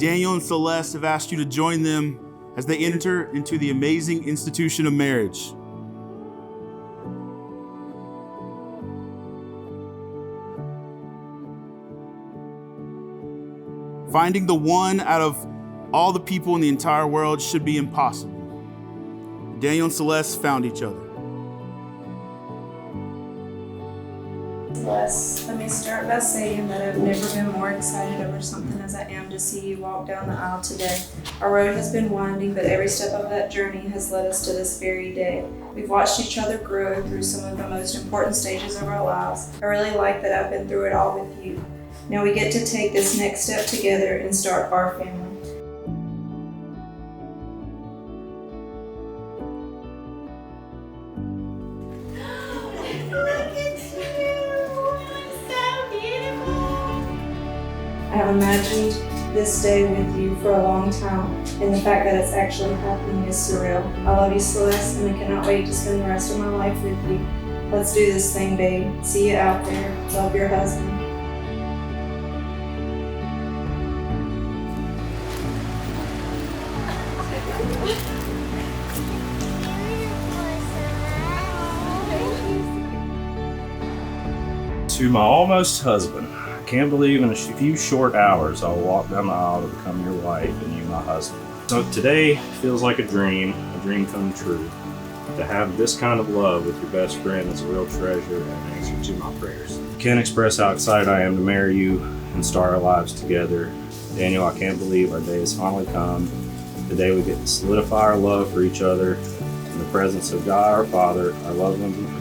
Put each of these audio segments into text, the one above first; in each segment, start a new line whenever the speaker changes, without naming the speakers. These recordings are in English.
Daniel and Celeste have asked you to join them as they enter into the amazing institution of marriage. Finding the one out of all the people in the entire world should be impossible. Daniel and Celeste found each other.
Celeste, let me start by saying that I've never been more excited over something as I am to see you walk down the aisle today. Our road has been winding, but every step of that journey has led us to this very day. We've watched each other grow through some of the most important stages of our lives. I really like that I've been through it all with you. Now we get to take this next step together and start our family. I have imagined this day with you for a long time, and the fact that it's actually happening is surreal. I love you, Celeste, and I cannot wait to spend the rest of my life with you. Let's do this thing, babe. See you out there. Love, your husband.
To my almost husband, I can't believe in a few short hours I'll walk down the aisle to become your wife and you my husband. So today feels like a dream come true. To have this kind of love with your best friend is a real treasure and an answer to my prayers. Can't express how excited I am to marry you and start our lives together. Daniel, I can't believe our day has finally come. Today we get to solidify our love for each other in the presence of God our Father, our loved ones and friends.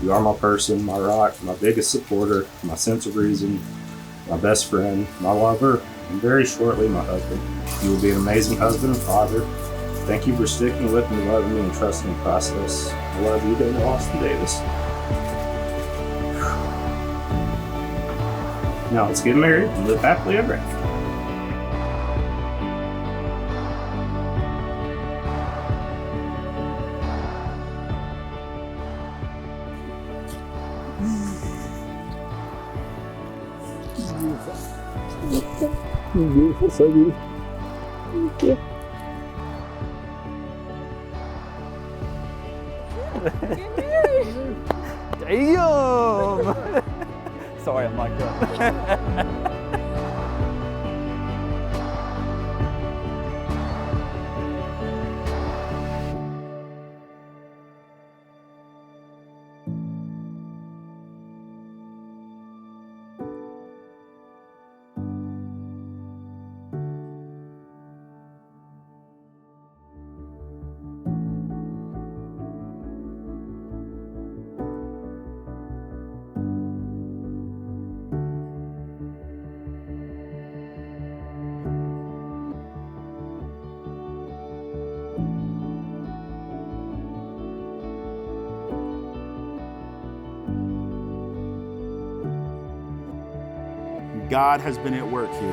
You are my person, my rock, my biggest supporter, my sense of reason, my best friend, my lover, and very shortly, my husband. You will be an amazing husband and father. Thank you for sticking with me, loving me, and trusting the process. I love you, Daniel Austin Davis. Now let's get married and live happily ever after.
Beautiful, so beautiful. Thank you. Damn! Sorry, I'm like that.
God has been at work here.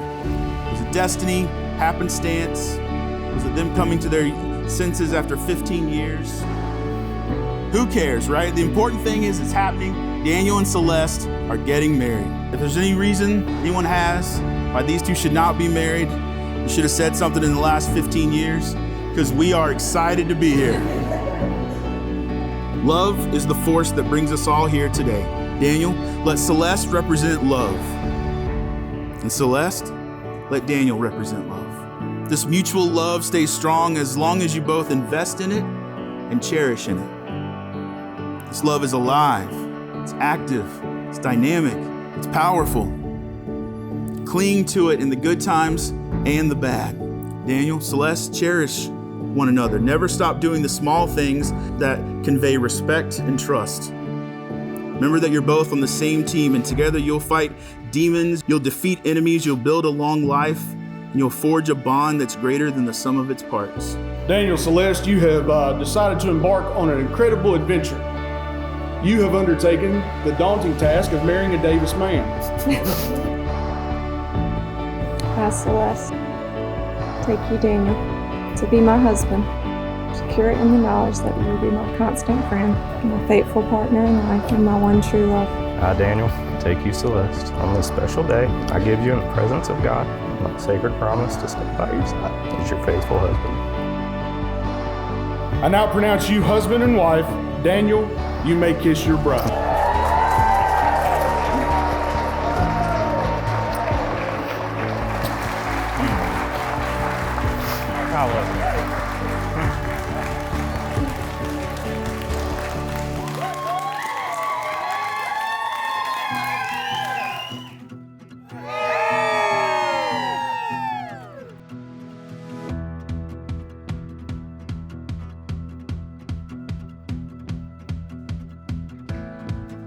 Was it destiny, happenstance? Was it them coming to their senses after 15 years? Who cares, right? The important thing is it's happening. Daniel and Celeste are getting married. If there's any reason anyone has why these two should not be married, you should have said something in the last 15 years, because we are excited to be here. Love is the force that brings us all here today. Daniel, let Celeste represent love. And Celeste, let Daniel represent love. This mutual love stays strong as long as you both invest in it and cherish in it. This love is alive, it's active, it's dynamic, it's powerful. Cling to it in the good times and the bad. Daniel, Celeste, cherish one another. Never stop doing the small things that convey respect and trust. Remember that you're both on the same team, and together you'll fight demons, you'll defeat enemies, you'll build a long life, and you'll forge a bond that's greater than the sum of its parts.
Daniel, Celeste, you have decided to embark on an incredible adventure. You have undertaken the daunting task of marrying a Davis man.
I, Celeste, take you, Daniel, to be my husband, secure in the knowledge that you will be my constant friend, my faithful partner in life, and my one true love.
I, Daniel, take you, Celeste. On this special day, I give you in the presence of God my sacred promise to stay by your side as your faithful husband.
I now pronounce you husband and wife. Daniel, you may kiss your bride.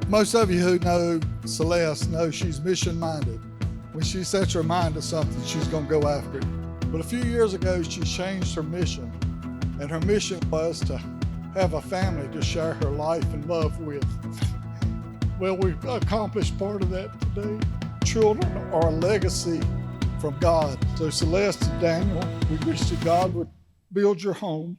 Most of you who know Celeste know she's mission-minded. When she sets her mind to something, she's going to go after it. But a few years ago, she changed her mission, and her mission was to have a family to share her life and love with. Well, we've accomplished part of that today. Children are a legacy from God. So Celeste and Daniel, we wish that God would build your home.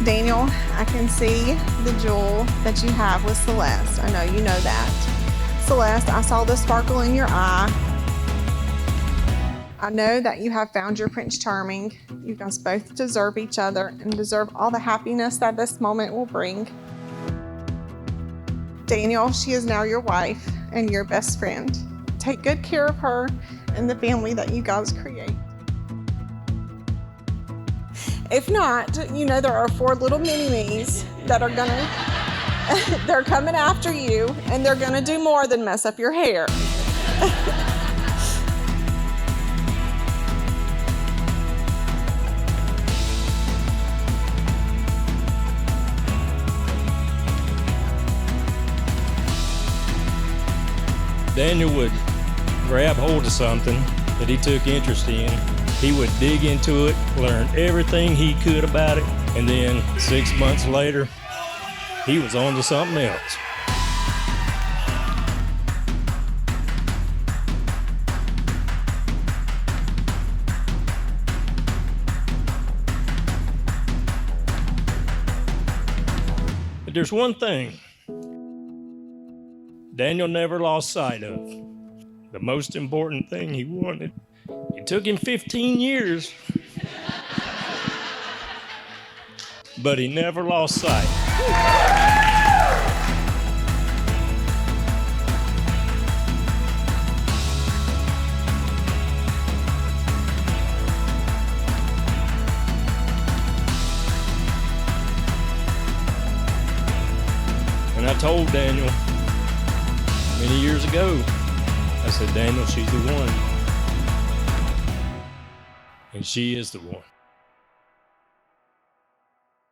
Daniel, I can see the jewel that you have with Celeste. I know you know that. Celeste, I saw the sparkle in your eye. I know that you have found your Prince Charming. You guys both deserve each other and deserve all the happiness that this moment will bring. Daniel, she is now your wife and your best friend. Take good care of her and the family that you guys create. If not, you know there are 4 little mini-me's that are they're coming after you, and they're gonna do more than mess up your hair.
Daniel would grab hold of something that he took interest in. He would dig into it, learn everything he could about it, and then 6 months later, he was on to something else. But there's one thing Daniel never lost sight of. The most important thing he wanted. It took him 15 years, but he never lost sight. And I told Daniel many years ago, I said, Daniel, she's the one. And she is the one.